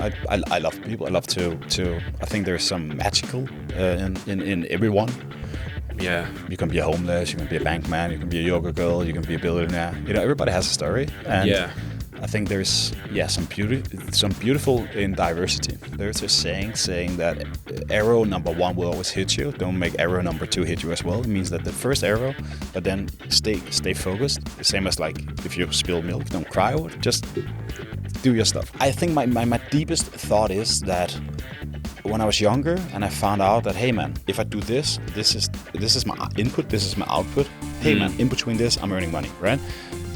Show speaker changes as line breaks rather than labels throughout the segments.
I love people. I love to. I think there's some magical in everyone.
Yeah.
You can be a homeless, you can be a bank man, you can be a yoga girl, you can be a billionaire. Everybody has a story. And I think there's some beautiful in diversity. There's a saying that arrow number 1 will always hit you. Don't make arrow number 2 hit you as well. It means that the first arrow, but then stay focused. The same as like if you spill milk, don't cry over it. Just do your stuff. I think my deepest thought is that when I was younger and I found out that, hey man, if I do this is my input, this is my output. Hey man, in between this, I'm earning money, right?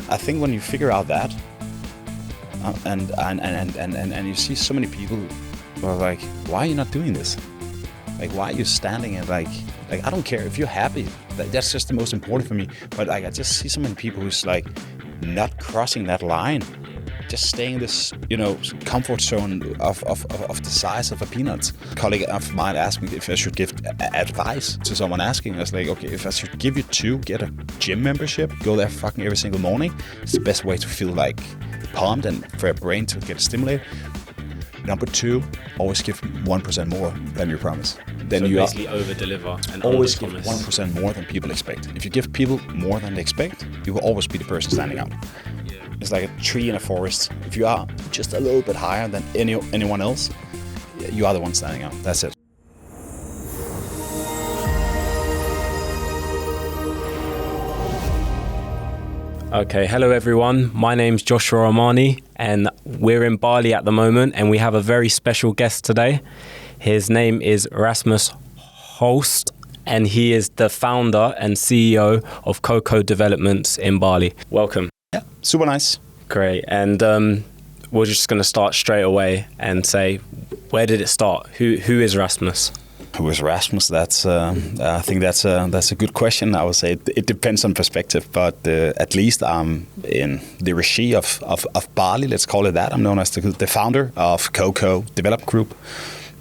I think when you figure out that, and you see so many people who are like, why are you not doing this? Like, why are you standing and like I don't care if you're happy. That's just the most important for me. But like, I just see so many people who's like not crossing that line. Just staying in this, comfort zone of the size of a peanut. A colleague of mine asked me if I should give advice to someone asking. I was like, okay, if I should give you 2, get a gym membership, go there fucking every single morning. It's the best way to feel like pumped and for a brain to get stimulated. Number 2, always give 1% more than you promise. Then
so
you
basically over-deliver and
always give 1% more than people expect. If you give people more than they expect, you will always be the person standing out. It's like a tree in a forest. If you are just a little bit higher than anyone else, you are the one standing out. That's it.
Okay, hello everyone. My name's Joshua Armani and we're in Bali at the moment and we have a very special guest today. His name is Rasmus Holst and he is the founder and CEO of Coco Developments in Bali. Welcome.
Yeah, super nice.
Great. And we're just going to start straight away and say, where did it start? Who is Rasmus?
Who is Rasmus? That's I think that's a good question. I would say it depends on perspective, but at least I'm in the regie of Bali. Let's call it that. I'm known as the founder of Coco Development Group.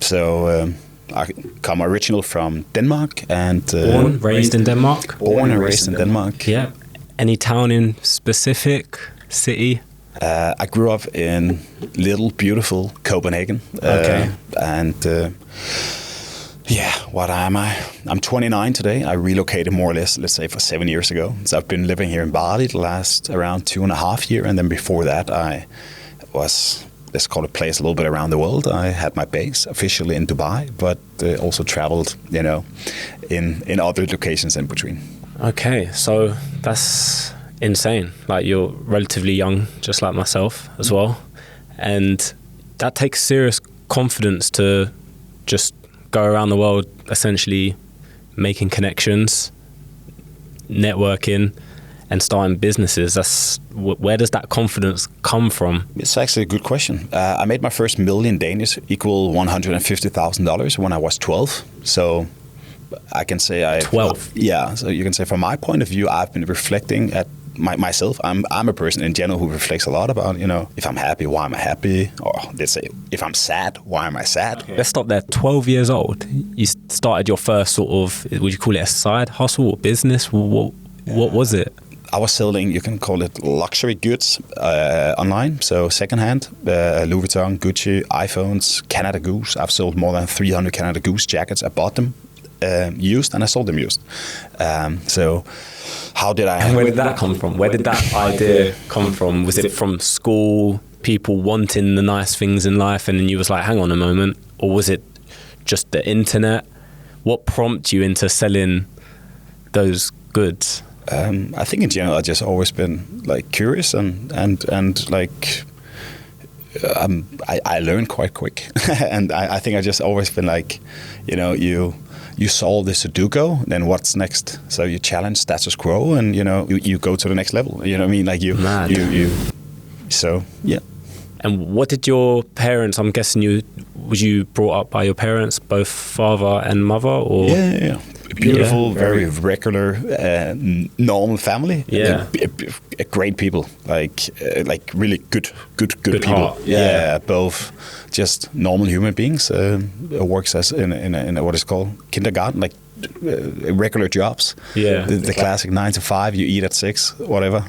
So I come original from Denmark and
born, raised in Denmark.
Born and raised in Denmark.
Yeah. Any town in specific? City?
I grew up in little beautiful Copenhagen.
Okay.
What am I? I'm 29 today. I relocated more or less, let's say, for 7 years ago. So I've been living here in Bali the last around 2.5 years. And then before that, I was, let's call it, place a little bit around the world. I had my base officially in Dubai, but also traveled, in other locations in between.
Okay, so that's insane. Like, you're relatively young, just like myself as well. And that takes serious confidence to just go around the world essentially making connections, networking and starting businesses. Where does that confidence come from?
It's actually a good question. I made my first million Danish, equal $150,000 when I was 12. So I can say
12.
Yeah. So you can say from my point of view, I've been reflecting at myself. I'm a person in general who reflects a lot about, if I'm happy, why am I happy? Or let's say, if I'm sad, why am I sad?
Okay. Let's stop there. 12 years old, you started your first sort of, would you call it a side hustle or business? What was it?
I was selling, you can call it luxury goods online. So secondhand, Louis Vuitton, Gucci, iPhones, Canada Goose. I've sold more than 300 Canada Goose jackets. I bought them used and I sold them used. So how did I...
And where did that come from? Where did that idea come from? Was it from school, people wanting the nice things in life and then you was like, hang on a moment? Or was it just the internet? What prompted you into selling those goods?
I think in general, I've just always been like curious and like I learn quite quick. And I think I just always been like, you solve the Sudoku, then what's next? So you challenge status quo and, you go to the next level. You know what I mean? Like so, yeah.
And what did your parents, I'm guessing was you brought up by your parents, both father and mother? Or?
Yeah. Beautiful, very regular, normal family.
Yeah.
Great people, like really good people.
Heart.
Yeah, both just normal human beings. Works as in what is called kindergarten, like regular jobs.
Yeah.
The classic 9 to 5. You eat at 6, whatever.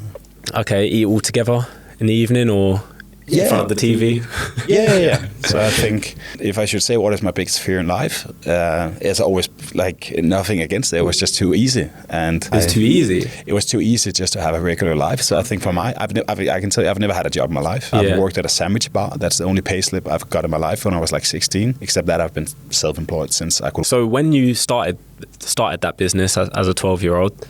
Okay, eat all together in the evening or in front of the TV.
Yeah. So I think if I should say what is my biggest fear in life, it's always like nothing against it. It was just too easy, and
it's too easy.
It was too easy just to have a regular life. So I think for I can tell you, I've never had a job in my life. I've worked at a sandwich bar. That's the only payslip I've got in my life when I was like 16. Except that I've been self-employed since I could.
So when you started that business as a 12-year-old,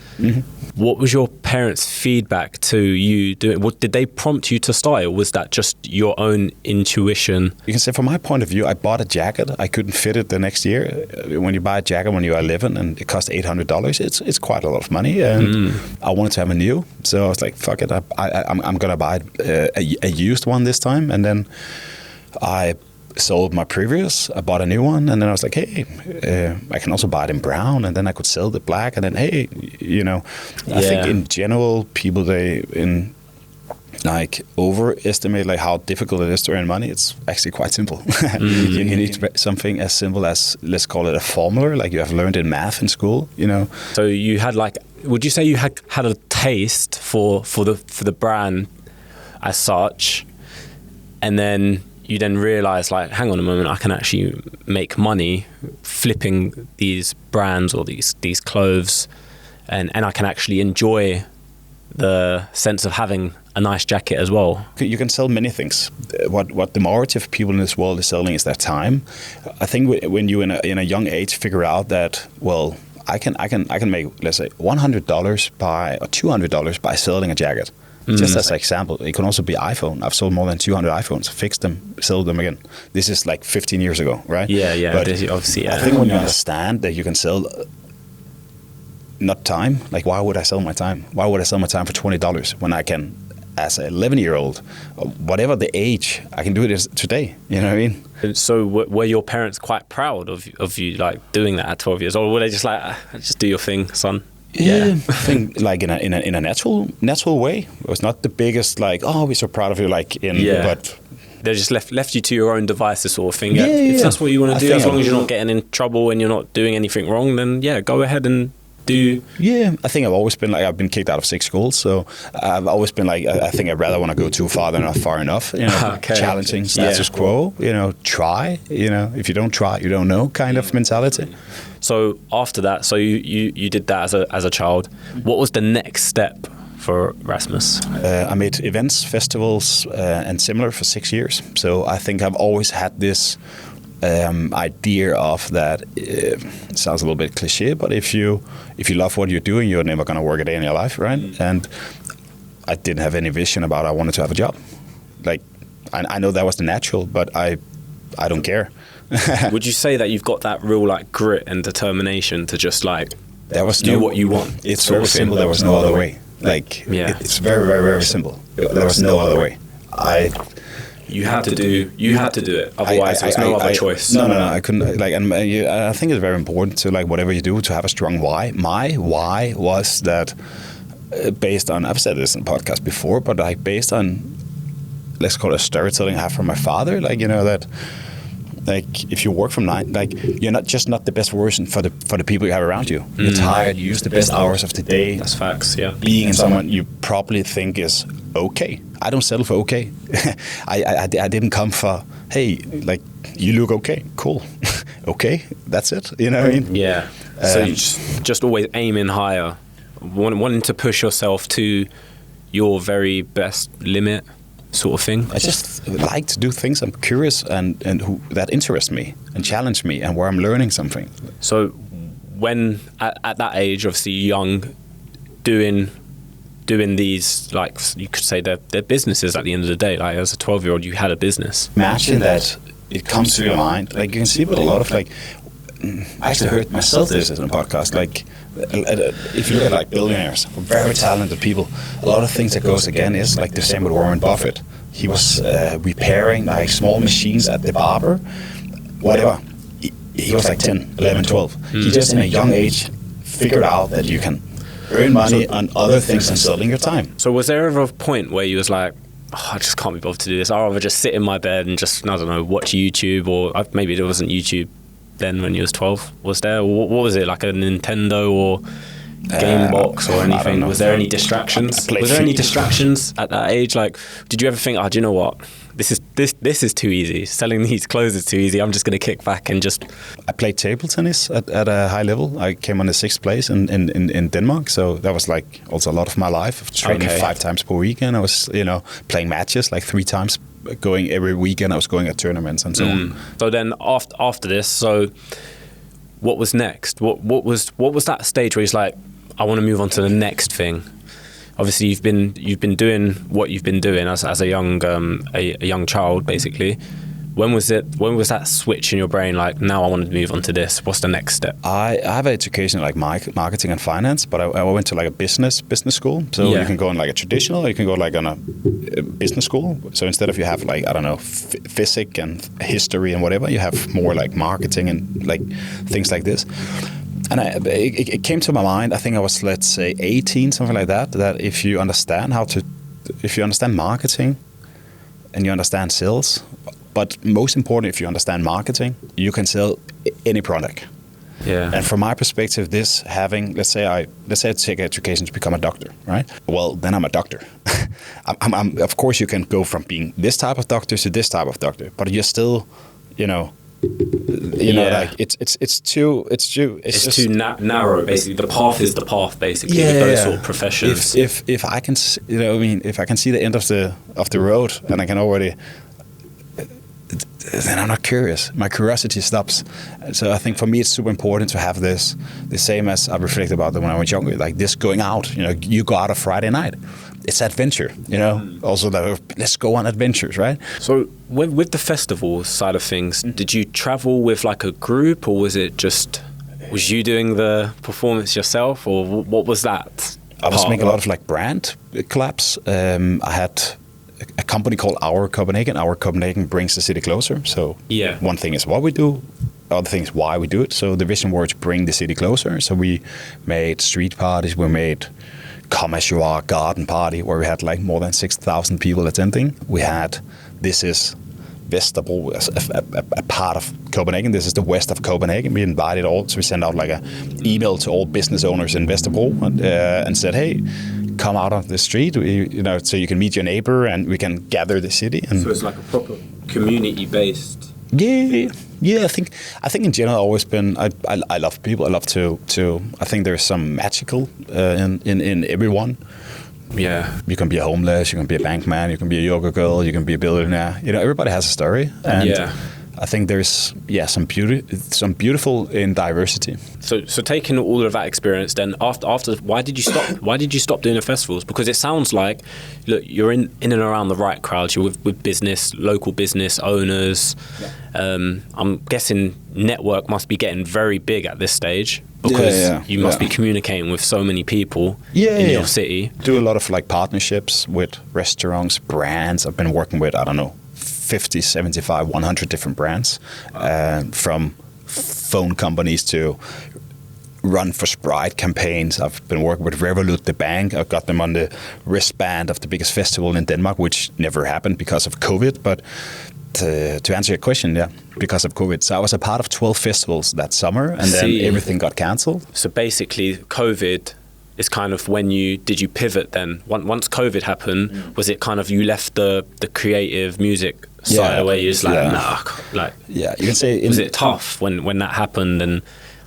what was your parents' feedback to you doing? What did they prompt you to start, or was that just your own intuition?
You can say, from my point of view, I bought a jacket. I couldn't fit it the next year. When you buy a jacket when you're 11 and it costs $800, it's quite a lot of money, and I wanted to have a new. So I was like, fuck it, I'm gonna buy a used one this time, and then I sold my previous. I bought a new one, and then I was like, hey, I can also buy it in brown, and then I could sell the black, and then hey, I think in general people they like overestimate like how difficult it is to earn money. It's actually quite simple. You need something as simple as, let's call it a formula, like you have learned in math in school.
So you had would you say you had a taste for the brand as such, and then you then realize, like, hang on a moment, I can actually make money flipping these brands or these clothes, and I can actually enjoy the sense of having a nice jacket as well.
You can sell many things. What the majority of people in this world is selling is their time. I think when you in a young age figure out that, well, I can make, let's say, $100 or $200 by selling a jacket. Just as an example, it can also be iPhone. I've sold more than 200 iPhones, fixed them, sold them again. This is like 15 years ago, right?
Yeah.
But
obviously, yeah.
I think when you understand that you can sell not time, like why would I sell my time? Why would I sell my time for $20 when I can, as an 11-year-old, whatever the age, I can do it today. You know what I mean?
So were your parents quite proud of you like doing that at 12 years old? Or were they just like, just do your thing, son?
Yeah, I think like in a natural way. It was not the biggest like, oh, we're so proud of you, like but
they just left you to your own devices, sort of thing. If that's what you want to do, as long as you're not getting in trouble and you're not doing anything wrong, then go ahead and do.
Yeah, I think I've always been like, I've been kicked out of 6 schools, so I've always been like, I think I'd rather want to go too far than not far enough. Challenging status quo. Try. If you don't try, you don't know. Kind of mentality.
So after that, so you did that as a child. What was the next step for Rasmus?
I made events, festivals, and similar for 6 years. So I think I've always had this idea of that. It sounds a little bit cliche, but if you love what you're doing, you're never going to work a day in your life, right? And I didn't have any vision about I wanted to have a job. Like, I know that was the natural, but I don't care.
Would you say that you've got that real like grit and determination to just like do what you want?
It's very simple. There was no other way. Like, it's very, very, very simple. There was no other way.
You had to do it. Otherwise, there's no other choice.
No, I couldn't. Like, and I think it's very important to, like, whatever you do, to have a strong why. My why was that based on, I've said this in the podcast before, but like based on, let's call it storytelling I have from my father. Like, that. Like, if you work from 9, like, you're not the best version for the people you have around you. You're tired. You use the best hours of the day.
That's facts. Yeah.
Being someone you probably think is okay. I don't settle for okay. I didn't come for, hey, like, you look okay. Cool. Okay. That's it. You know what I mean?
Yeah. So you just always aiming higher, wanting to push yourself to your very best limit. Sort of thing.
I just like to do things I'm curious and that interest me and challenge me and where I'm learning something.
So when at that age, obviously young, doing these, like, you could say they're businesses at the end of the day. Like, as a 12-year-old, you had a business.
Imagine that it comes to your mind. Like, you can see with a lot of, like, I actually heard myself this in a podcast. Like, if you look at like billionaires, very talented people, a lot of things that goes again is like the same with Warren Buffett. He was repairing like small machines at the barber, whatever. He was like 10, 11, 12. He just in a young age figured out that you can earn money on other things than selling your time.
So was there ever a point where you was like, I just can't be bothered to do this. I'd rather just sit in my bed and just, I don't know, watch YouTube, or maybe there wasn't YouTube then when you was 12, was there? What was it, like a Nintendo, or game box or anything? Was there any distractions? Was there any distractions at that age? Like, did you ever think, oh, do you know what? This is too easy. Selling these clothes is too easy. I'm just going to kick back and just...
I played table tennis at a high level. I came on the 6th place in Denmark. So that was like also a lot of my life of training 5 times per weekend. I was, playing matches like 3 times, going every weekend. I was going at tournaments and so on.
So then after this, so what was next? What was that stage where he's like, I want to move on to the next thing? Obviously, you've been doing what you've been doing as a young child, basically. When was that switch in your brain? Like, now I want to move on to this. What's the next step?
I have an education like marketing and finance, but I went to like a business school. So you can go on like a traditional, or you can go like on a business school. So instead of you have like, I don't know, physics and history and whatever, you have more like marketing and like things like this. And it came to my mind, I think I was, let's say, 18, something like that, that if you understand marketing and you understand sales, but most important, if you understand marketing, you can sell any product.
Yeah.
And from my perspective, this having, let's say I take education to become a doctor, right? Well, then I'm a doctor. I'm of course, you can go from being this type of doctor to this type of doctor, but you're still, like it's too
narrow. Basically, the path is the path. Basically, with those sort of professions.
If I can, if I can see the end of the road and I can already, then I'm not curious. My curiosity stops. So I think for me, it's super important to have this, the same as I reflected about when I was younger, like this going out. You go out on Friday night. It's adventure, Also, let's go on adventures, right?
So, with the festival side of things, did you travel with like a group, or was you doing the performance yourself, or what was that?
I was making a lot of like brand collabs. I had a company called Our Copenhagen. Our Copenhagen brings the city closer. So, one thing is what we do. Other thing is why we do it. So the vision was to bring the city closer. So we made street parties. We made Come As You Are garden party where we had like more than 6,000 people attending. We had This Is Vesterbro, a part of Copenhagen. This is the west of Copenhagen. We invited all, so we sent out like an email to all business owners in Vesterbro and said, hey, come out on the street, so you can meet your neighbor and we can gather the city. And
so it's like a proper community-based.
Yeah. I think in general I've always been. I love people. I love to. I think there's some magical in everyone.
Yeah.
You can be a homeless. You can be a bank man. You can be a yoga girl. You can be a billionaire. Everybody has a story. And I think there's some beautiful in diversity.
So taking all of that experience, then after why did you stop? Why did you stop doing the festivals? Because it sounds like, look, you're in and around the right crowds. You're with business, local business owners. Yeah. I'm guessing network must be getting very big at this stage because you must be communicating with so many people in your city.
Do a lot of like partnerships with restaurants, brands. I've been working with 50, 75, 100 different brands, from phone companies to Run for Sprite campaigns. I've been working with Revolut, the bank. I've got them on the wristband of the biggest festival in Denmark, which never happened because of COVID. But to answer your question, because of COVID. So I was a part of 12 festivals that summer, and then everything got cancelled.
So basically, COVID is kind of when did you pivot then? Once COVID happened, was it kind of you left the creative music side away? You was like,
you can say.
Was it tough when that happened? And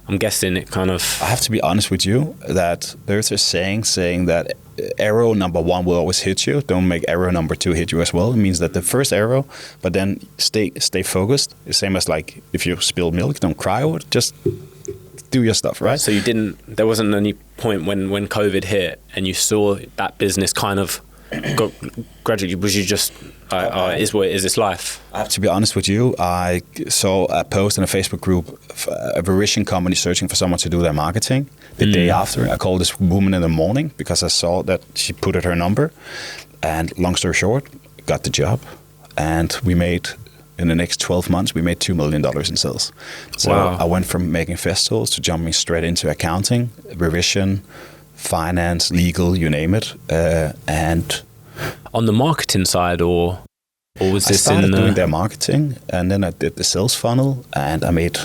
I'm guessing it kind of.
I have to be honest with you that there's a saying that arrow number 1 will always hit you. Don't make arrow number 2 hit you as well. It means that the first arrow, but then stay focused. The same as like if you spill milk, don't cry over it. Just do your stuff, right?
So there wasn't any point when COVID hit and you saw that business kind of go gradually, was you just is what it is, this life?
I have to be honest with you. I saw a post in a Facebook group of a Parisian company searching for someone to do their marketing. The day after, I called this woman in the morning because I saw that she put her number. And long story short, got the job. And we made, in the next 12 months, we made $2 million in sales. So I went from making festivals to jumping straight into accounting, revision, finance, legal, you name it. And
on the marketing side, or was this
I started doing their marketing, and then I did the sales funnel, and I made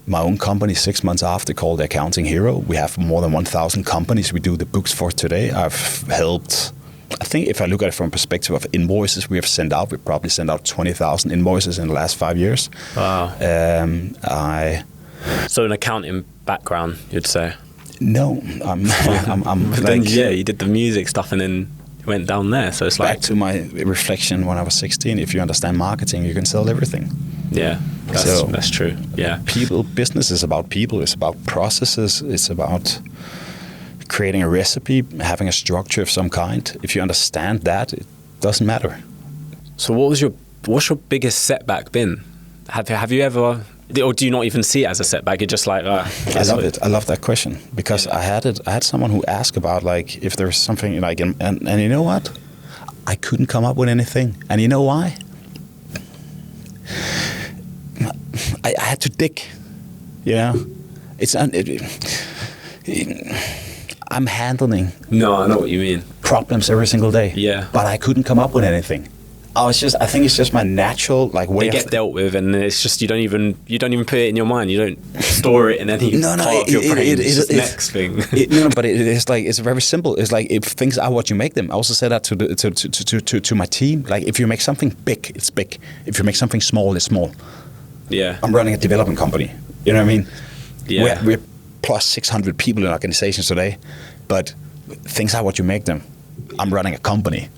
my own company 6 months after called The Accounting Hero. We have more than 1,000 companies we do the books for today. I've helped, I think if I look at it from a perspective of invoices we have sent out, we probably sent out 20,000 invoices in the last 5 years.
Wow. So an accounting background, you'd say?
No, I'm like,
yeah, you did the music stuff and then went down there. So it's like
back to my reflection when I was 16. If you understand marketing, you can sell everything.
Yeah, that's true. Yeah,
business is about people. It's about processes. It's about creating a recipe, having a structure of some kind. If you understand that, it doesn't matter.
So what's your biggest setback been? Have you ever, or do you not even see it as a setback? You're just like,
I love it. I love that question because I had someone who asked about like if there's something like, and you know what? I couldn't come up with anything. And you know why? I had to dig. You know, I'm handling.
No, I know what you mean.
Problems every single day.
Yeah.
But I couldn't come up with anything. I think it's just my natural like way.
They get dealt with, and it's just you don't even put it in your mind. You don't store it in any part of your brain. It's next thing.
But it's like it's very simple. It's like if things are what you make them. I also said that to my team. Like if you make something big, it's big. If you make something small, it's small.
Yeah.
I'm running a development company. You know what I mean?
Yeah.
We're plus 600 people in organizations today, but things are what you make them. I'm running a company.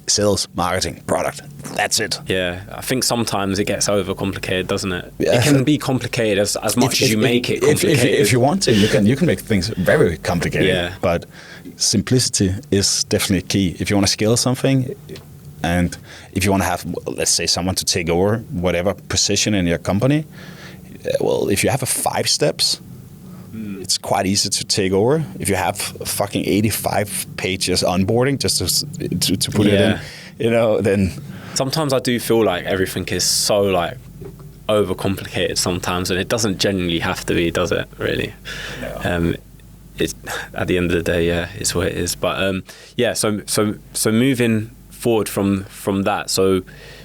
Sales, marketing, product. That's it.
Yeah, I think sometimes it gets overcomplicated, doesn't it? It can be complicated as much as you make it complicated.
If you want to, you can make things very complicated.
Yeah.
But simplicity is definitely key. If you want to scale something, and if you want to have, let's say, someone to take over whatever position in your company, well, if you have 5 steps, it's quite easy to take over. If you have fucking 85 pages onboarding just to put it in, you know, then
sometimes I do feel like everything is so like overcomplicated sometimes, and it doesn't genuinely have to be, does it? Really? No. It's at the end of the day, yeah, it's what it is. But yeah, so moving forward from that, so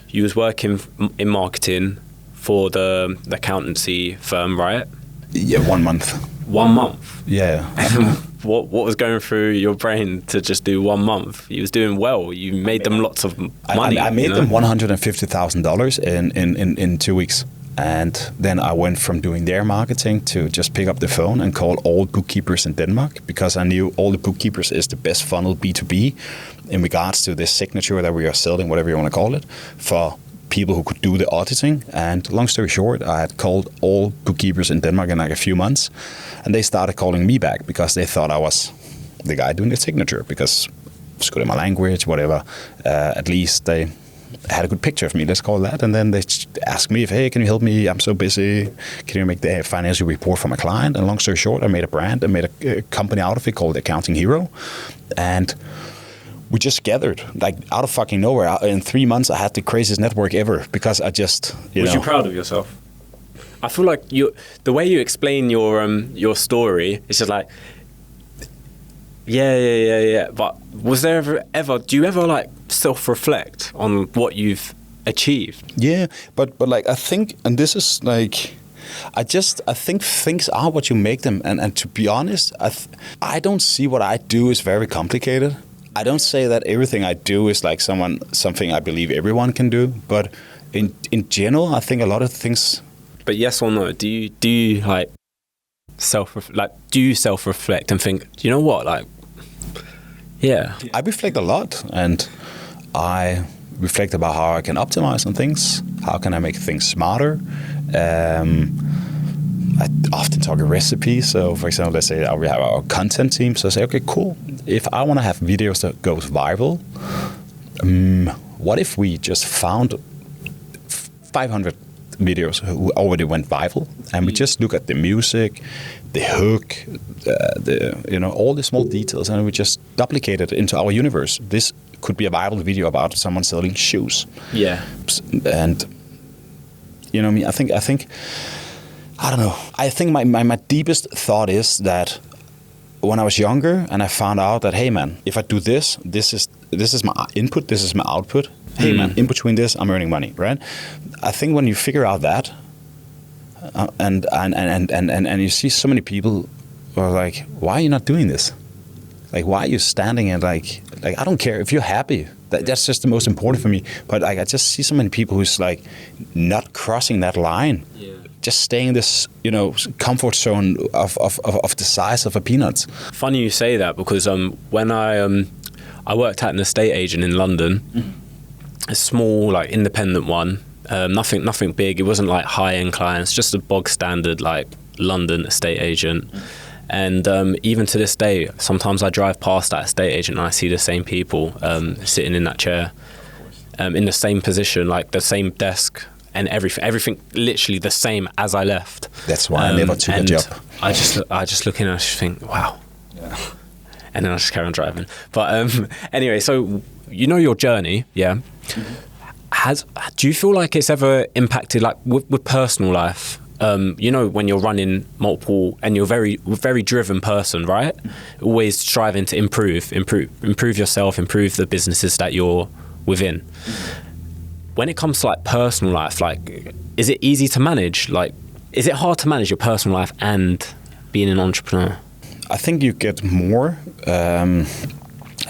you was working in marketing for the accountancy firm, right?
Yeah, 1 month.
1 month?
Yeah.
What was going through your brain to just do 1 month? You was doing well. You made them lots of money.
I made them $150,000 in 2 weeks. And then I went from doing their marketing to just pick up the phone and call all bookkeepers in Denmark, because I knew all the bookkeepers is the best funnel B2B in regards to this signature that we are selling, whatever you want to call it, for people who could do the auditing. And long story short, I had called all bookkeepers in Denmark in like a few months, and they started calling me back because they thought I was the guy doing the signature, because it's good in my language, whatever. At least they had a good picture of me, let's call it that. And then they asked me if, hey, can you help me? I'm so busy. Can you make the financial report for my client? And long story short, I made a brand. I made a company out of it called The Accounting Hero. And we just gathered, like out of fucking nowhere. In 3 months, I had the craziest network ever, because I just,
Was you proud of yourself? I feel like the way you explain your story, it's just like, yeah. But was there ever? Do you ever like self-reflect on what you've achieved?
Yeah, but like I think, and this is like, I think things are what you make them. And to be honest, I don't see what I do is very complicated. I don't say that everything I do is like something I believe everyone can do, but in general, I think a lot of things.
But yes or no? Do you like self-reflect and think, you know what, like, yeah? I
reflect a lot, and I reflect about how I can optimize on things. How can I make things smarter? I often talk a recipe. So, for example, let's say we have our content team. So I say, okay, cool. If I want to have videos that goes viral, what if we just found 500 videos who already went viral, and we just look at the music, the hook, all the small details, and we just duplicate it into our universe. This could be a viral video about someone selling shoes.
Yeah.
And you know what I mean? I think I don't know. I think my deepest thought is that when I was younger and I found out that, hey man, if I do this is my input, this is my output. Hey man, in between this, I'm earning money, right? I think when you figure out that, And you see so many people who are like, why are you not doing this? Like, why are you standing and like I don't care if you're happy. That's just the most important for me. But like, I just see so many people who's like not crossing that line. Yeah. Just staying in this, comfort zone of the size of a peanut.
Funny you say that, because when I worked at an estate agent in London, a small, like, independent one, nothing big. It wasn't like high-end clients, just a bog standard like London estate agent. And even to this day, sometimes I drive past that estate agent and I see the same people sitting in that chair, in the same position, like the same desk. And everything literally the same as I left.
That's why I never took a job.
I just look in and I just think, wow. Yeah. And then I just carry on driving. But anyway, so your journey, yeah. Mm-hmm. Do you feel like it's ever impacted, like with personal life? When you're running multiple, and you're a very driven person, right? Mm-hmm. Always striving to improve yourself, improve the businesses that you're within. Mm-hmm. When it comes to like personal life, like, is it easy to manage? Like, is it hard to manage your personal life and being an entrepreneur?
I think you get more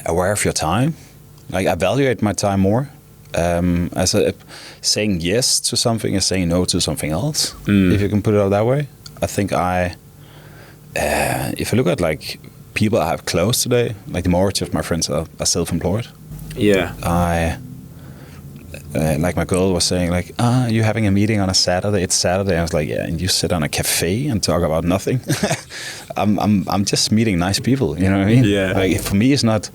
aware of your time. Like, I evaluate my time more. Saying yes to something is saying no to something else. If you can put it out that way. I think if I look at like people I have close today, like the majority of my friends are self-employed.
Yeah.
Like my girl was saying, like, you're having a meeting on a Saturday. It's Saturday. I was like, yeah, and you sit on a cafe and talk about nothing. I'm just meeting nice people. You know what I mean?
Yeah.
Like, for me, it's not.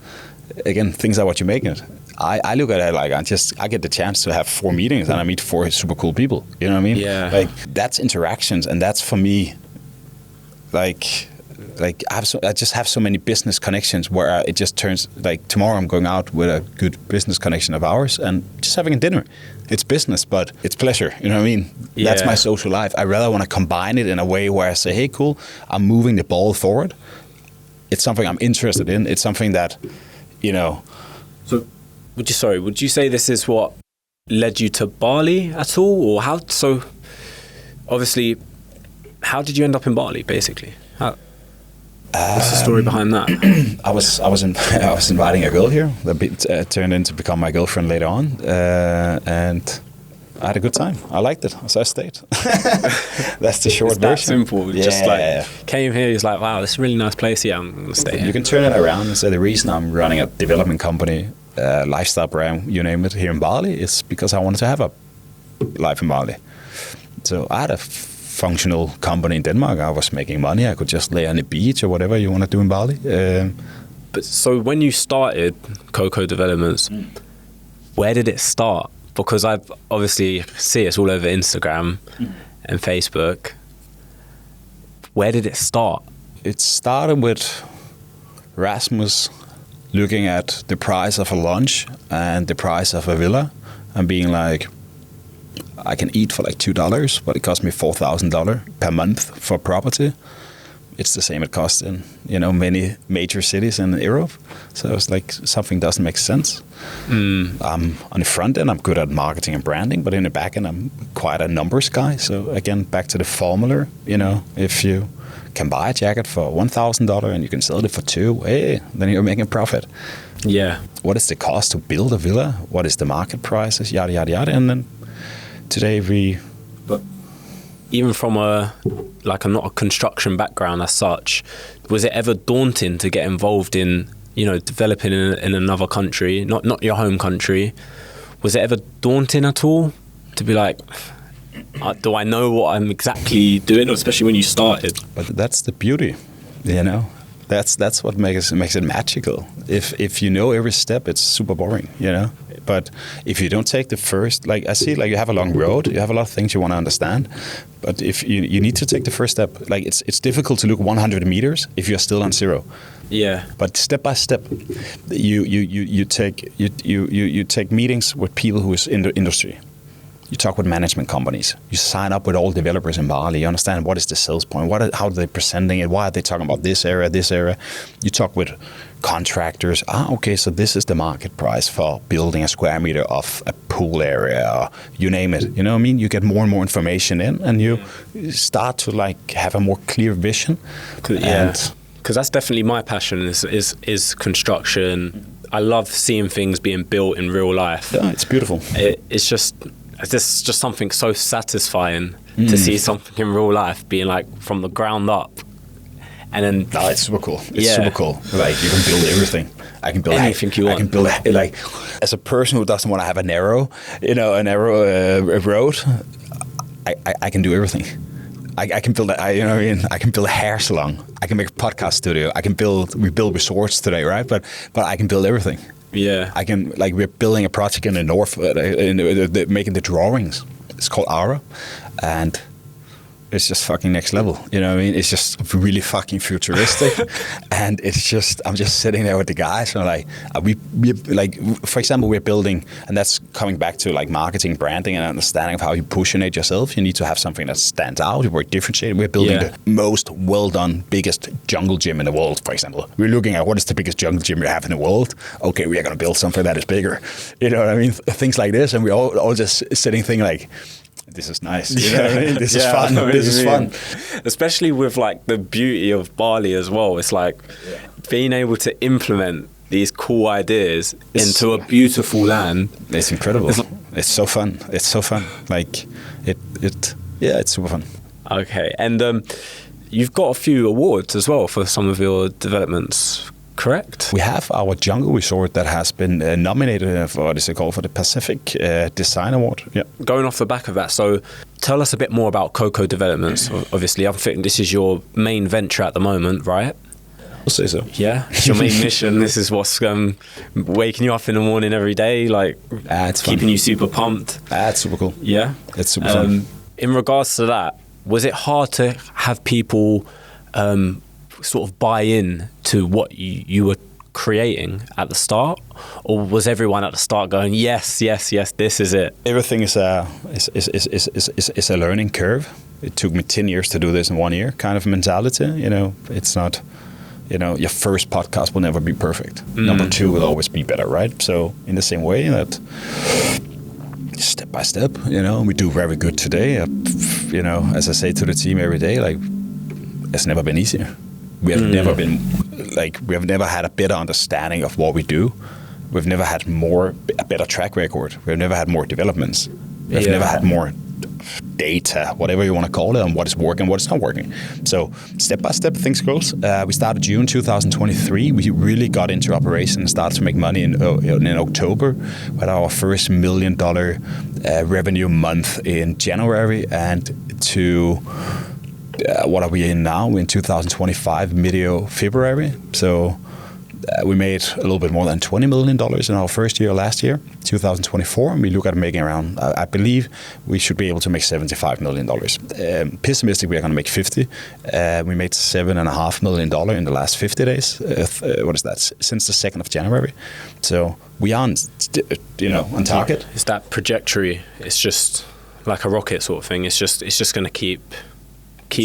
Again, things are what you make it. I look at it like I get the chance to have 4 meetings and I meet 4 super cool people. You know what I mean?
Yeah.
Like, that's interactions, and that's for me. Like I just have so many business connections where it just turns, like, tomorrow I'm going out with a good business connection of ours and just having a dinner. It's business, but it's pleasure. You know what I mean? Yeah. That's my social life. I rather want to combine it in a way where I say, hey, cool, I'm moving the ball forward. It's something I'm interested in. It's something that,
So, would you say this is what led you to Bali at all, or how? So, obviously, how did you end up in Bali, basically? What's the story behind that?
I was inviting a girl here that turned into become my girlfriend later on, and I had a good time. I liked it, so I stayed. That's the short version.
Simple. Yeah. Just came here. He's like, wow, this is a really nice place. Yeah, I'm gonna stay here.
You can turn it around and say the reason I'm running a development company, lifestyle brand, you name it, here in Bali is because I wanted to have a life in Bali. So I had a functional company in Denmark. I was making money. I could just lay on the beach or whatever you want to do in Bali.
But so when you started Coco Developments, where did it start? Because I obviously see it's all over Instagram and Facebook. Where did it start?
It started with Rasmus looking at the price of a lunch and the price of a villa and being like, I can eat for like $2, but it cost me $4,000 per month for property. It's the same it costs in, many major cities in Europe. So it's like, something doesn't make sense. On the front end, I'm good at marketing and branding, but in the back end, I'm quite a numbers guy. So again, back to the formula, if you can buy a jacket for $1,000 and you can sell it for $2,000, hey, then you're making profit.
Yeah.
What is the cost to build a villa? What is the market prices? Yada, yada, yada. And then today
But even from I'm not a construction background as such, was it ever daunting to get involved in, developing in another country, not your home country? Was it ever daunting at all to be like, do I know what I'm exactly doing, especially when you started?
But that's the beauty, That's what makes it magical. If you know every step, it's super boring, But if you don't take the first, like I see, like you have a long road, you have a lot of things you want to understand. But if you need to take the first step, like it's difficult to look 100 meters if you're still on zero.
Yeah.
But step by step, you take meetings with people who is in the industry. You talk with management companies. You sign up with all developers in Bali. You understand what is the sales point, how are they presenting it, why are they talking about this area, this area. You talk with contractors. Okay, so this is the market price for building a square meter of a pool area, or you name it. You know what I mean? You get more and more information in, and you start to like have a more clear vision.
Yeah, because that's definitely my passion is construction. I love seeing things being built in real life.
Yeah, it's beautiful.
It's just something so satisfying to see something in real life being like from the ground up. And then
it's super cool. It's super cool. Like you can build everything. I can build
anything you want.
I can build like as a person who doesn't want to have a narrow road. I can do everything. I can build I can build a hair salon. I can make a podcast studio. We build resorts today, right? But I can build everything.
Yeah.
I can we're building a project in the north, making the drawings. It's called Aura, and it's just fucking next level. You know what I mean? It's just really fucking futuristic, and I'm just sitting there with the guys, and we like, for example, we're building, and that's coming back to like marketing, branding, and understanding of how you positionate yourself. You need to have something that stands out. We're differentiated. We're building the most well-done, biggest jungle gym in the world, for example. We're looking at what is the biggest jungle gym you have in the world. Okay, we are going to build something that is bigger. You know what I mean? Things like this, and we're all just sitting thinking like, this is nice. You know what I mean? This is fun. This is fun.
Especially with like the beauty of Bali as well. It's like being able to implement these cool ideas into a beautiful land.
It's incredible. It's so fun. It's so fun. Like it's super fun.
Okay. And you've got a few awards as well for some of your developments. Correct.
We have our jungle resort that has been nominated for, what is it called, for the Pacific Design Award. Yeah.
Going off the back of that, so tell us a bit more about Coco Developments. Obviously, I'm thinking this is your main venture at the moment, right?
I'll say so.
Yeah, it's your main mission. This is what's waking you up in the morning every day, like
it's
keeping
fun.
you super pumped.
It's super cool.
Yeah,
it's super fun.
In regards to that, was it hard to have people sort of buy in to what you were creating at the start, or was everyone at the start going, yes, this is it?
Everything is a learning curve. It took me 10 years to do this in 1 year, kind of mentality. You know, it's not, your first podcast will never be perfect. Number 2 will always be better, right? So in the same way that step by step, we do very good today. As I say to the team every day, like, it's never been easier. We have never been we have never had a better understanding of what we do. We've never had a better track record. We've never had more developments. We've never had more data, whatever you want to call it, on what is working, what is not working. So step by step, things goes. We started June 2023. We really got into operation and started to make money in October. We had our first $1 million revenue month in January, and what are we in now? We're in 2025, mid-February. So we made a little bit more than $20 million in our first year last year, 2024. And we look at making around, I believe we should be able to make $75 million. Pessimistic, we're going to make 50. We made $7.5 million in the last 50 days. What is that? Since the 2nd of January. So we are on target.
It's that trajectory. It's just like a rocket sort of thing. It's just going to keep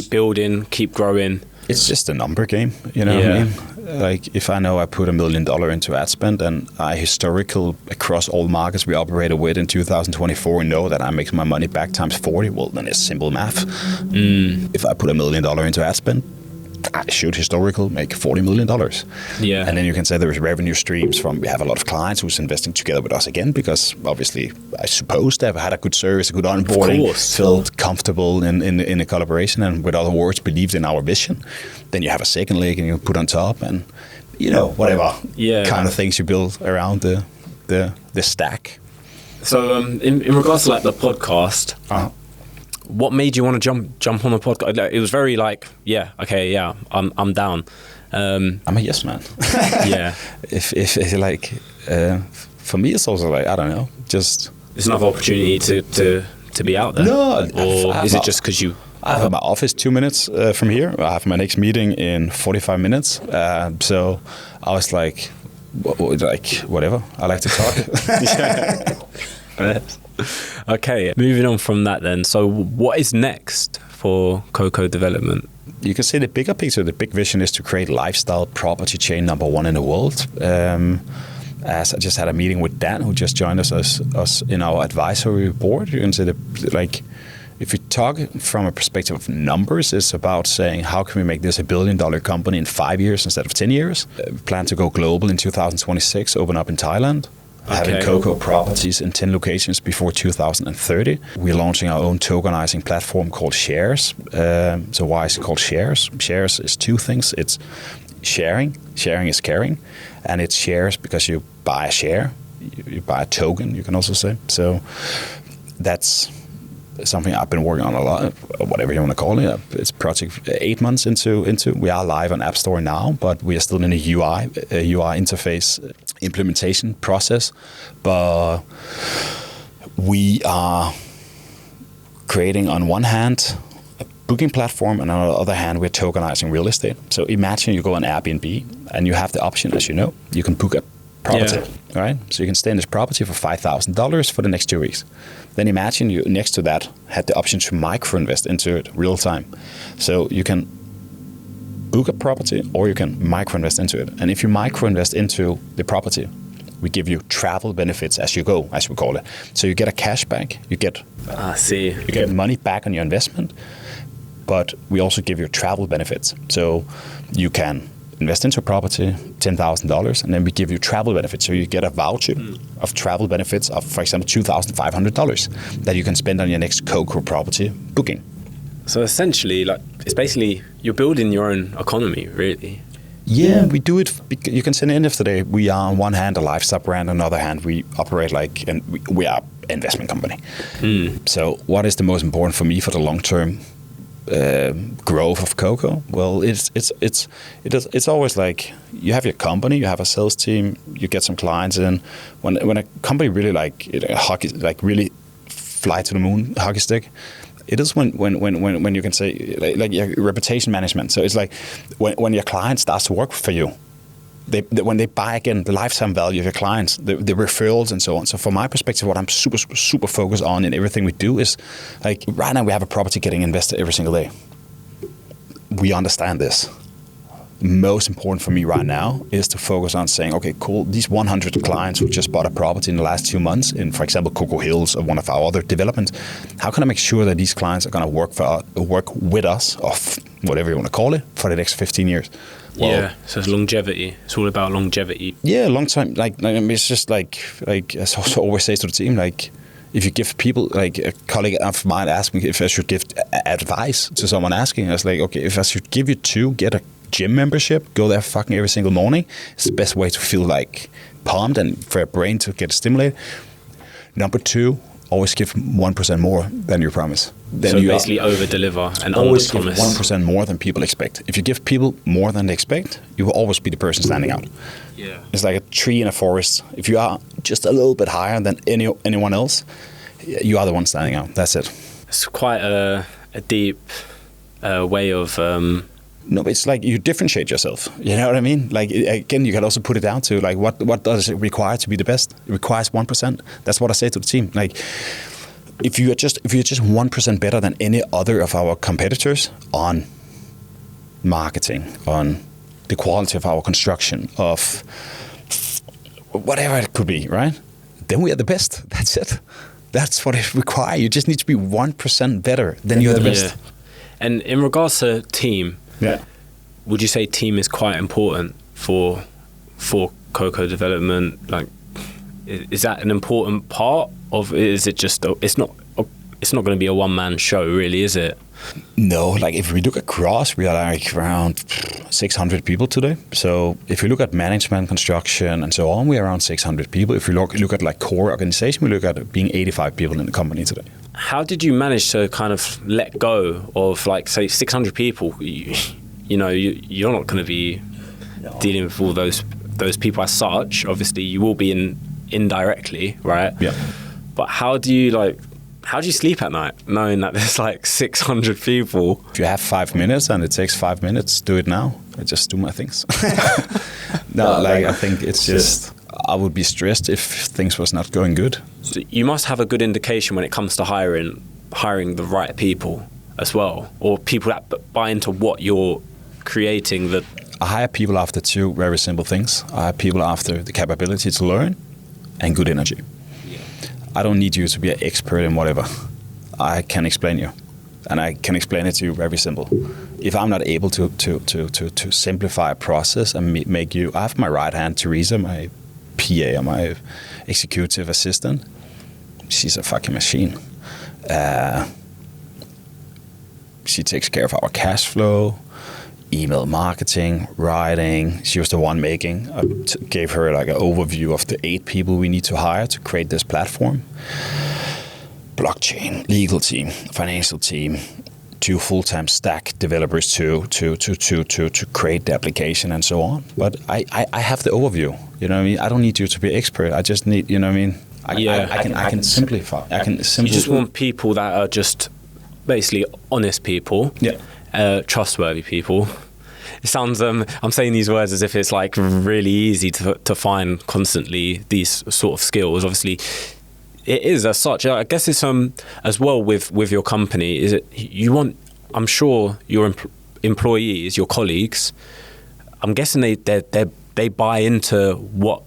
building, keep growing.
It's just a number game, what I mean? Like, if I know I put $1 million into ad spend, and historical across all markets we operated with in 2024 know that I make my money back times 40, well, then it's simple math. If I put $1 million into ad spend, I should historical make $40 million.
Yeah.
And then you can say there is revenue streams we have a lot of clients who's investing together with us again, because obviously I suppose they've had a good service, a good onboarding, felt comfortable in a collaboration, and with other words, believed in our vision. Then you have a second leg and you put on top, and whatever kind of things you build around the stack.
So in regards to like the podcast, what made you want to jump on the podcast? It was very like, I'm down.
I'm a yes man.
Yeah.
If like, for me, it's also like, I don't know, just
it's another opportunity to be out there.
No,
or is it just because you?
I have my office 2 minutes from here. I have my next meeting in 45 minutes. So I was like, whatever. I like to talk.
Okay, moving on from that then. So what is next for Coco Development?
You can say the bigger picture, the big vision is to create lifestyle property chain #1 in the world. As I just had a meeting with Dan, who just joined us in our advisory board. You can say if you talk from a perspective of numbers, it's about saying how can we make this $1 billion company in 5 years instead of 10 years. We plan to go global in 2026, open up in Thailand. Okay. Having Coco properties in 10 locations before 2030. We're launching our own tokenizing platform called Shares. So why is it called Shares? Shares is two things. It's sharing. Sharing is caring. And it's shares because you buy a share. You buy a token, you can also say. So that's something I've been working on a lot, whatever you want to call it. It's project 8 months into. We are live on App Store now, but we are still in a UI interface implementation process. But we are creating, on one hand, a booking platform, and on the other hand, we're tokenizing real estate. So imagine you go on Airbnb, and you have the option, as you know, you can book a property, right? So you can stay in this property for $5,000 for the next 2 weeks. Then imagine you, next to that, had the option to micro-invest into it real time. So you can book a property or you can micro-invest into it. And if you micro-invest into the property, we give you travel benefits as you go, as we call it. So you get a cash back, you get money back on your investment, but we also give you travel benefits. So you can invest into a property, $10,000, and then we give you travel benefits. So you get a voucher of travel benefits of, for example, $2,500 that you can spend on your next Coco property booking.
So essentially, like, it's basically you're building your own economy, really.
Yeah, we do it. You can say at the end of the day, we are on one hand a lifestyle brand, on the other hand, we operate like, and we are an investment company. So what is the most important for me for the long term growth of Coco? Well, it's always like you have your company, you have a sales team, you get some clients, and when a company really really fly to the moon hockey stick, it is when you can say like your reputation management. So it's like when your client starts to work for you, when they buy again, the lifetime value of your clients, the referrals and so on. So from my perspective, what I'm super focused on in everything we do is, like, right now we have a property getting invested every single day. We understand this. Most important for me right now is to focus on saying, okay, cool, these 100 clients who just bought a property in the last 2 months in, for example, Coco Hills or one of our other developments, how can I make sure that these clients are going to work with us, or whatever you want to call it, for the next 15 years?
Well, so it's longevity. It's all about longevity.
Yeah, long time. Like I mean, it's just like as I always say to the team, like, if you give people, like a colleague of mine asked me if I should give advice to someone asking, I was like, okay, if I should give you 2, get a gym membership, go there fucking every single morning. It's the best way to feel like pumped and for your brain to get stimulated. Number 2, always give 1% more than you promise. Then
so you basically over-deliver and
always give
under-promise.
1% more than people expect. If you give people more than they expect, you will always be the person standing out.
Yeah,
it's like a tree in a forest. If you are just a little bit higher than anyone else, you are the one standing out. That's it.
It's quite a deep way of...
No, but it's like you differentiate yourself. You know what I mean? Like, again, you can also put it down to, like, what does it require to be the best? It requires 1%. That's what I say to the team. Like, if you're just 1% better than any other of our competitors on marketing, on the quality of our construction, of whatever it could be, right? Then we are the best. That's it. That's what it requires. You just need to be 1% better than you're the best.
Yeah. And in regards to team, would you say team is quite important for Coco Development? Like, is that an important part of? Is it just? It's not going to be a one-man show, really, is it?
No, like if we look across, we are like around 600 people today. So if you look at management, construction, and so on, we are around 600 people. If you look at like core organization, we look at being 85 people in the company today.
How did you manage to kind of let go of, like, say, 600 people? You know, you're not going to be dealing with all those people as such. Obviously, you will be indirectly, right?
Yeah.
But how do you sleep at night knowing that there's like 600 people?
If you have 5 minutes and it takes 5 minutes, do it now. I just do my things. No, like, I think it's just, I would be stressed if things was not going good.
So you must have a good indication when it comes to hiring the right people as well, or people that buy into what you're creating. That
I hire people after two very simple things. I hire people after the capability to learn and good energy. Yeah. I don't need you to be an expert in whatever. I can explain you, and I can explain it to you very simple. If I'm not able to simplify a process and make you, I have my right hand, Teresa, my PA, or my executive assistant. She's a fucking machine. She takes care of our cash flow, email marketing, writing. She was the one making. I gave her like an overview of the 8 people we need to hire to create this platform. Blockchain, legal team, financial team, 2 full-time stack developers to create the application and so on. But I have the overview. You know what I mean? I don't need you to be expert. I just need, you know what I mean? I can simplify. You
just want people that are just basically honest people, trustworthy people. It sounds, I'm saying these words as if it's like really easy to find constantly these sort of skills. Obviously, it is as such. I guess it's as well with your company. Is it you want? I'm sure your employees, your colleagues. I'm guessing they buy into what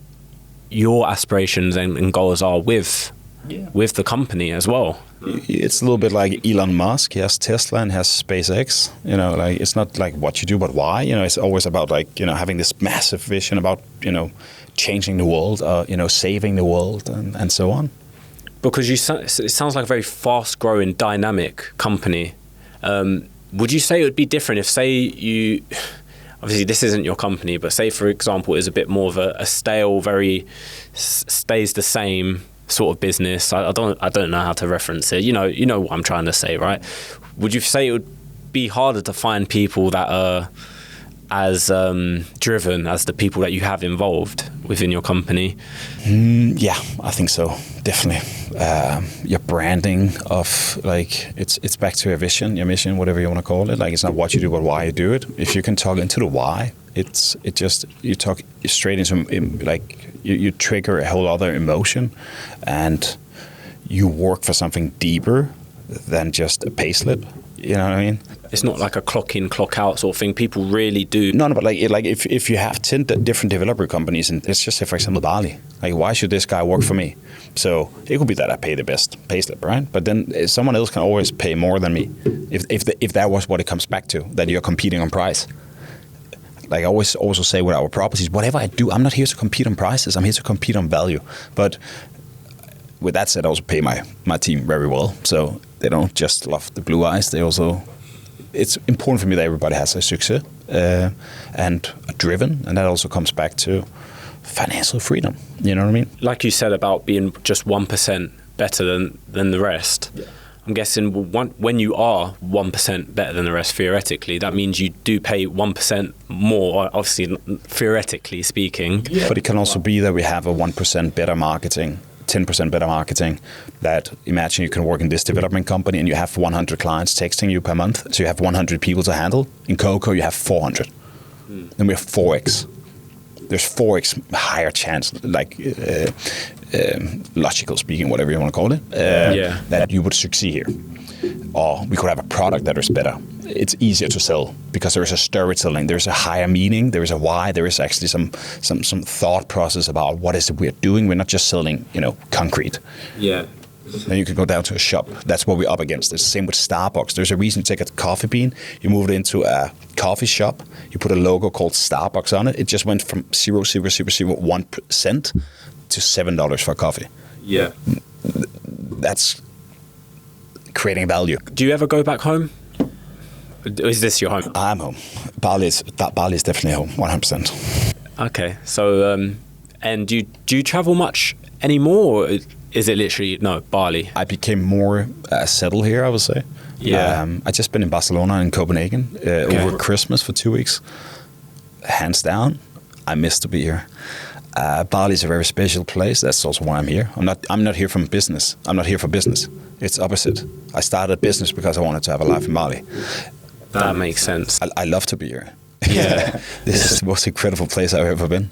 your aspirations and goals are with the company as well.
It's a little bit like Elon Musk. He has Tesla and has SpaceX. You know, like it's not like what you do, but why. You know, it's always about like, you know, having this massive vision about, you know, changing the world, you know, saving the world and so on.
Because it sounds like a very fast-growing, dynamic company. Would you say it would be different if, say, you... Obviously, this isn't your company, but say, for example, it is a bit more of a stale, very stays the same sort of business. I don't know how to reference it. You know what I'm trying to say, right? Would you say it would be harder to find people that are as driven as the people that you have involved within your company?
Yeah, I think so, definitely. Your branding of like it's back to your vision, your mission, whatever you want to call it. Like it's not what you do, but why you do it. If you can talk into the why, you talk straight into like you trigger a whole other emotion, and you work for something deeper than just a payslip. You know what I mean?
It's not like a clock in, clock out sort of thing. People really do.
No, but like if you have 10 different developer companies, and let's just say, for example, Bali. Like, why should this guy work for me? So it could be that I pay the best payslip, right? But then someone else can always pay more than me. If that was what it comes back to, that you're competing on price. Like I always also say with our properties, whatever I do, I'm not here to compete on prices. I'm here to compete on value. But with that said, I also pay my team very well. So they don't just love the blue eyes. They also... It's important for me that everybody has a success and driven, and that also comes back to financial freedom. You know what I mean?
Like you said about being just 1% better than the rest. Yeah. I'm guessing when you are 1% better than the rest, theoretically, that means you do pay 1% more, obviously, theoretically speaking.
Yeah. But it can also be that we have a 1% better marketing, 10% better marketing. That imagine you can work in this development company and you have 100 clients texting you per month, so you have 100 people to handle. In Coco, you have 400. Then we have 4x. There's 4x higher chance, like logical speaking, whatever you want to call it, that you would succeed here. Or we could have a product that is better. It's easier to sell because there is a storytelling, there's a higher meaning, there is a why, there is actually some thought process about what is it we're doing. We're not just selling, concrete.
Yeah.
Then you can go down to a shop. That's what we're up against. It's the same with Starbucks. There's a reason to take a coffee bean, you move it into a coffee shop, you put a logo called Starbucks on it. It just went from 0.0001% to $7 for coffee.
Yeah.
That's creating value.
Do you ever go back home? Is this your home?
I'm home. Bali is definitely home, 100%.
Okay. So, and do you travel much anymore? Or is it literally, no, Bali?
I became more settled here, I would say.
Yeah.
I just been in Barcelona and Copenhagen over Christmas for 2 weeks. Hands down, I miss to be here. Bali is a very special place. That's also why I'm here. I'm not here from business. I'm not here for business. It's opposite. I started a business because I wanted to have a life in Bali.
That makes sense.
I love to be here.
Yeah.
This is the most incredible place I've ever been.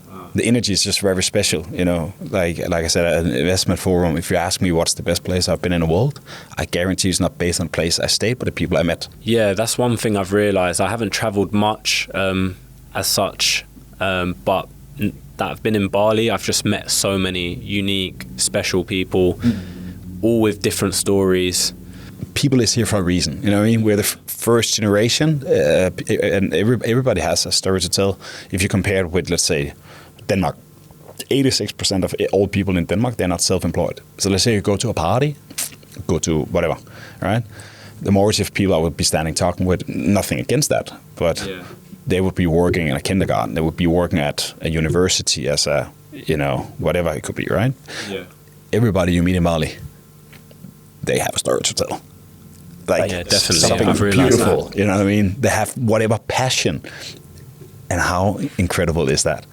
Wow.
the energy is just very special, you know. Like I said, at an investment forum, if you ask me what's the best place I've been in the world, I guarantee it's not based on the place I stayed, but the people I met.
Yeah, that's one thing I've realised. I haven't travelled much as such, but that I've been in Bali, I've just met so many unique, special people, all with different stories.
People is here for a reason, you know what I mean? We're the first generation, and everybody has a story to tell. If you compare it with, let's say, Denmark, 86% of all people in Denmark, they're not self-employed. So let's say you go to a party, go to whatever, right? The majority of people I would be standing talking with, nothing against that, but they would be working in a kindergarten, they would be working at a university as a, you know, whatever it could be, right? Yeah. Everybody you meet in Bali, they have a story to tell. Like,
definitely.
Something beautiful, that. You know what I mean? They have whatever passion, and how incredible is that?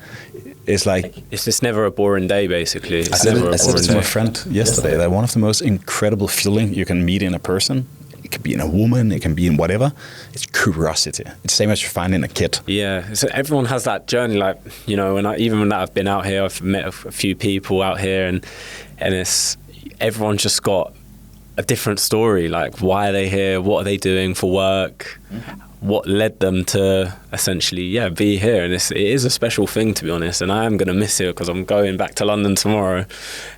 It's like
it's just never a boring day, basically.
I said it to my friend yesterday that one of the most incredible feeling you can meet in a person, it can be in a woman, it can be in whatever, it's curiosity. It's the same as you find in a kid.
Yeah, so everyone has that journey. Like, you know, even when I've been out here, I've met a few people out here, and it's everyone's just got a different story. Like, why are they here? What are they doing for work? What led them to essentially, be here? And it is a special thing, to be honest. And I am going to miss it because I'm going back to London tomorrow,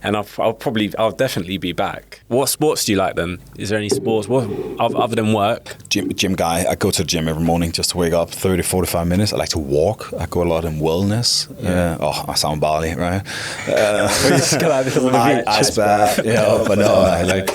and I'll definitely be back. What sports do you like then? Is there any sports other than work?
Gym guy. I go to the gym every morning just to wake up. 30-45 minutes. I like to walk. I go a lot in wellness. I sound Bali, right? Ice bath. But no, I like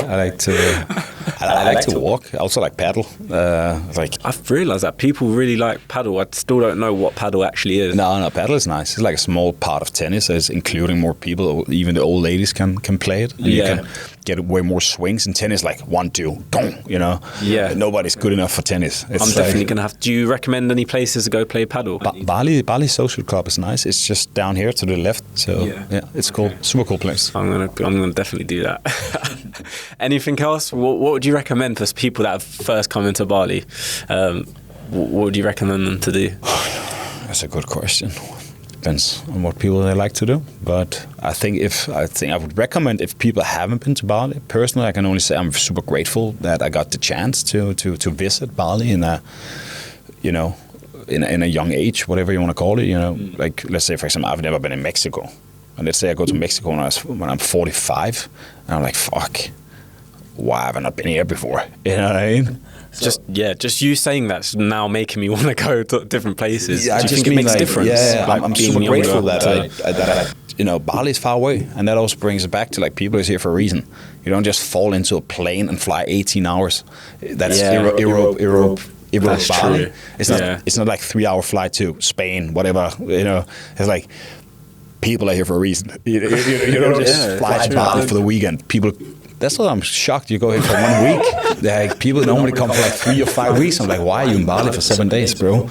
to walk. I also like paddle.
I've realised that people really like paddle. I still don't know what paddle actually is.
No, paddle is nice. It's like a small part of tennis. It's including more people. Even the old ladies can play it. And you can get way more swings. In tennis, like 1, 2, gong, you know?
Yeah.
Nobody's good enough for tennis.
I'm definitely going to have... Do you recommend any places to go play paddle?
Bali Social Club is nice. It's just down here to the left. So, it's cool. Super cool place.
I'm gonna definitely do that. Anything else? What would you recommend for people that have first come into Bali? What would you recommend them to do?
That's a good question. Depends on what people they like to do. But I think I would recommend, if people haven't been to Bali, personally, I can only say I'm super grateful that I got the chance to visit Bali in a, you know, in a young age, whatever you want to call it. You know, like, let's say, for example, I've never been in Mexico, and let's say I go to Mexico when I'm 45, and I'm like, fuck, why have I not been here before? You know what I mean?
Just you saying that's now making me want to go to different places.
Yeah,
do you think it makes a difference?
Yeah, I'm super grateful that you know, Bali is far away, and that also brings it back to, like, people is here for a reason. You don't just fall into a plane and fly 18 hours. That's Europe,
that's
Bali.
True.
It's not like 3-hour flight to Spain, whatever. You know, it's like people are here for a reason. You don't just fly to Bali for the weekend. People. That's why I'm shocked. You go here for 1 week. Like, people normally come for like 3 or 5 weeks. I'm like, why are you in Bali for 7 days, bro?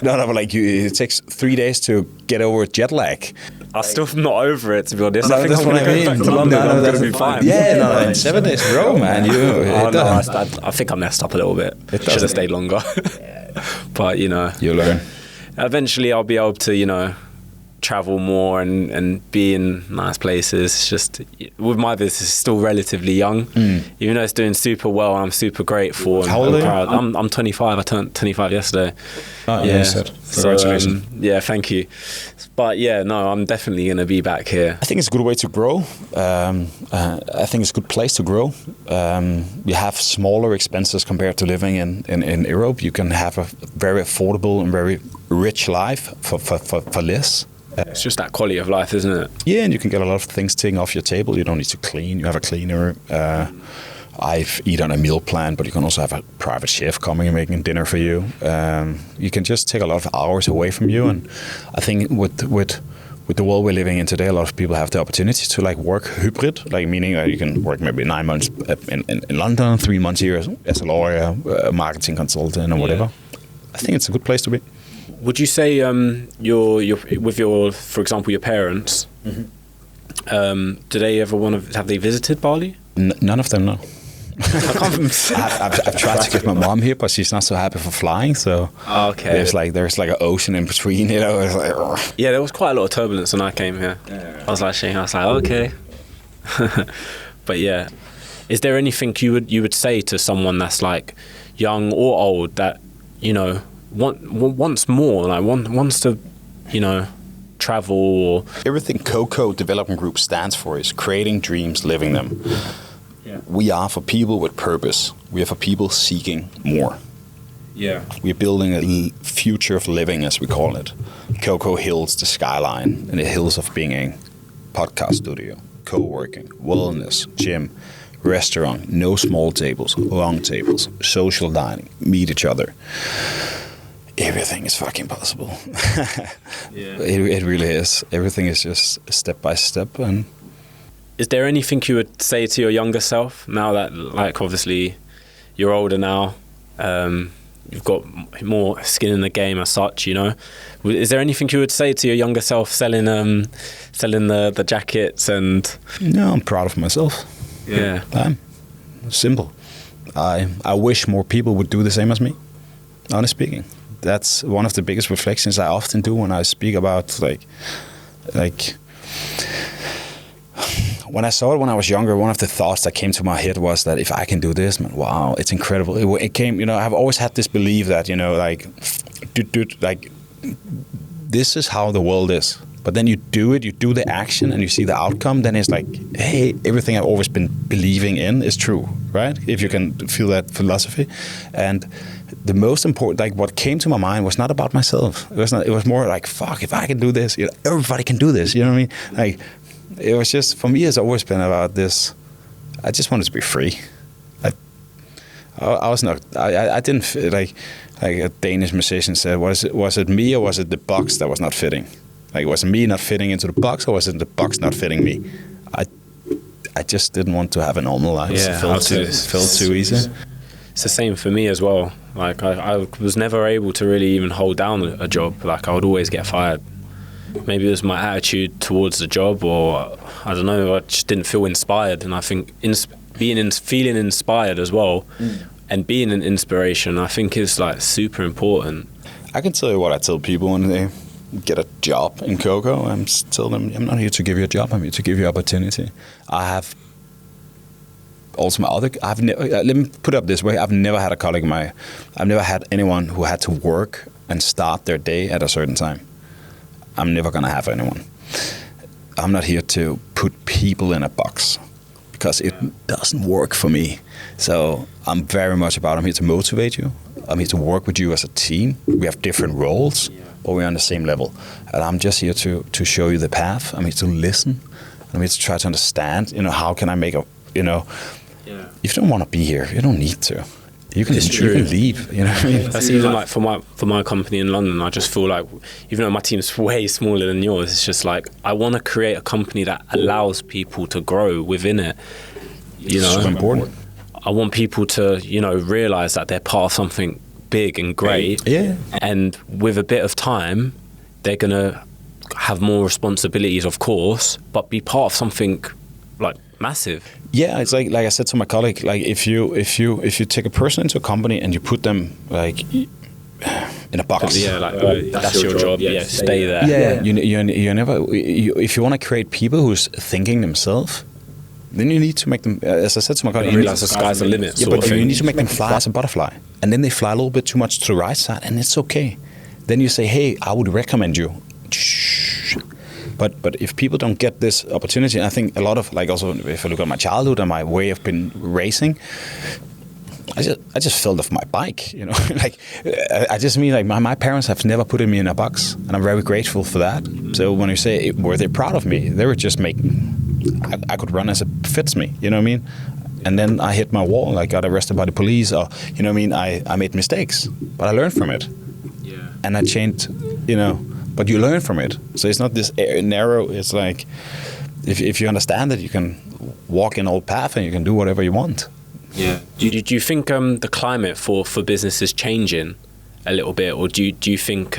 No, but like, it takes 3 days to get over jet lag.
I'm still not over it, to be honest.
No,
I think I'm going to go back to London. I'm going to be fine.
Yeah, in 7 days, bro, man.
I think I messed up a little bit. Should have stayed longer. But, you know.
You learn.
Eventually, I'll be able to, you know, travel more and be in nice places. It's just, with my business, it's still relatively young. Even though it's doing super well, I'm super grateful. And
how old are you?
Proud. I'm 25. I turned 25 yesterday.
Oh, yeah. Congratulations.
Thank you. But yeah, no, I'm definitely going to be back here.
I think it's a good way to grow. I think it's a good place to grow. You have smaller expenses compared to living in Europe. You can have a very affordable and very rich life for less.
It's just that quality of life, isn't it?
Yeah, and you can get a lot of things taken off your table. You don't need to clean. You have a cleaner. I've eaten a meal plan, but you can also have a private chef coming and making dinner for you. You can just take a lot of hours away from you. And I think with the world we're living in today, a lot of people have the opportunity to, like, work hybrid, like, meaning you can work maybe 9 months in London, 3 months here as a lawyer, a marketing consultant, or whatever. I think it's a good place to be.
Would you say for example, your parents, do they ever have they visited Bali?
None of them, no. I've tried to get my mom here, but she's not so happy for flying. So there's like an ocean in between, you know. It's like,
yeah, there was quite a lot of turbulence when I came here. I was like, okay. But yeah, is there anything you would say to someone that's like young or old that, you know, wants more, like wants to, you know, travel? Or
everything Coco Development Group stands for is creating dreams, living them. Yeah. We are for people with purpose. We are for people seeking more.
Yeah.
We're building a future of living, as we call it. Coco Hills, the skyline, and the hills of being a podcast studio, co-working, wellness, gym, restaurant, no small tables, long tables, social dining, meet each other. Everything is fucking possible.
Yeah.
It really is. Everything is just step by step. And
is there anything you would say to your younger self now that, like, obviously you're older now, you've got more skin in the game as such, you know? Is there anything you would say to your younger self selling the jackets and?
No, I'm proud of myself.
Yeah.
Simple. I wish more people would do the same as me, honestly speaking. That's one of the biggest reflections I often do when I speak about like when I saw it when I was younger. One of the thoughts that came to my head was that if I can do this, man, wow, it's incredible. It came, you know, I've always had this belief that, you know, like this is how the world is. But then you do it, you do the action, and you see the outcome. Then it's like, hey, everything I've always been believing in is true, right? If you can feel that philosophy. And the most important, like what came to my mind was not about myself. It was more like, fuck, if I can do this, you know, everybody can do this. You know what I mean? Like, it was just, for me, it's always been about this. I just wanted to be free. I was not. I didn't feel like a Danish musician said. Was it me or was it the box that was not fitting? Like, was it me not fitting into the box, or was it the box not fitting me? I just didn't want to have a normal life.
Yeah,
it felt too easy.
It's the same for me as well. Like, I was never able to really even hold down a job. Like, I would always get fired. Maybe it was my attitude towards the job, or I don't know, I just didn't feel inspired. And I think feeling inspired as well, and being an inspiration, I think is like super important.
I can tell you what I tell people when they get a job in Coco. I'm tell them, I'm not here to give you a job. I'm here to give you opportunity. I have also let me put it up this way. I've never had a colleague I've never had anyone who had to work and start their day at a certain time. I'm never gonna have anyone. I'm not here to put people in a box because it doesn't work for me. So I'm very much about, I'm here to motivate you. I'm here to work with you as a team. We have different roles, but we're on the same level. And I'm just here to show you the path. I'm here to listen. I'm here to try to understand, you know, how can I make if you don't want to be here, you don't need to. You can leave, you know what I mean?
That's even like for my company in London, I just feel like, even though my team's way smaller than yours, it's just like, I want to create a company that allows people to grow within it. You know,
so important.
I want people to, you know, realize that they're part of something big and great.
Yeah.
And with a bit of time, they're gonna have more responsibilities, of course, but be part of something like massive.
Yeah, it's like I said to my colleague, like if you take a person into a company and you put them like in a box.
Yeah, like that's your job. Yeah, stay there.
Yeah. You never. If you want to create people who's thinking themselves, then you need to make them. As I said to my colleague,
you realize the sky's the limit.
Yeah, but you need to make them fly as a butterfly, and then they fly a little bit too much to the right side, and it's okay. Then you say, hey, I would recommend you. But if people don't get this opportunity, I think a lot of, like, also if I look at my childhood and my way of been racing, I just fell off my bike, you know. Like, I just mean, like, my parents have never put me in a box, and I'm very grateful for that. So when you say, were they proud of me? They were just I could run as it fits me, you know what I mean? And then I hit my wall, I got arrested by the police, or, you know what I mean? I made mistakes, but I learned from it.
Yeah.
And I changed, you know. But you learn from it. So it's not this narrow. It's like, if you understand that you can walk an old path and you can do whatever you want.
Yeah. Do you think the climate for business is changing a little bit, or do you think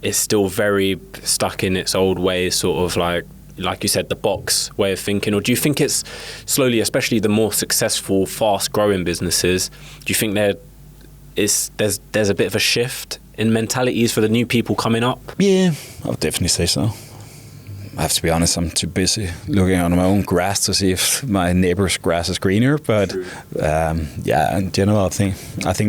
it's still very stuck in its old ways, sort of like, like you said, the box way of thinking, or do you think it's slowly, especially the more successful, fast-growing businesses, do you think there's a bit of a shift in mentalities for the new people coming up?
Yeah, I would definitely say so. I have to be honest, I'm too busy looking on my own grass to see if my neighbor's grass is greener. But yeah, in general, I think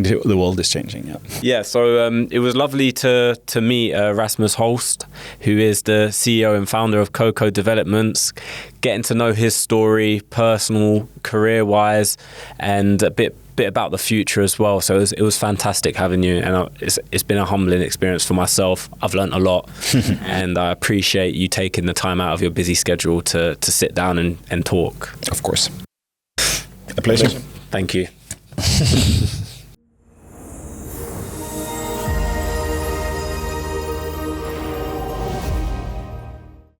the world is changing. Yeah.
Yeah. So it was lovely to meet Rasmus Holst, who is the CEO and founder of Coco Developments. Getting to know his story, personal, career-wise, and a bit about the future as well. So it was fantastic having you, and it's been a humbling experience for myself. I've learnt a lot, and I appreciate you taking the time out of your busy schedule to sit down and talk.
Of course. A pleasure.
Thank you.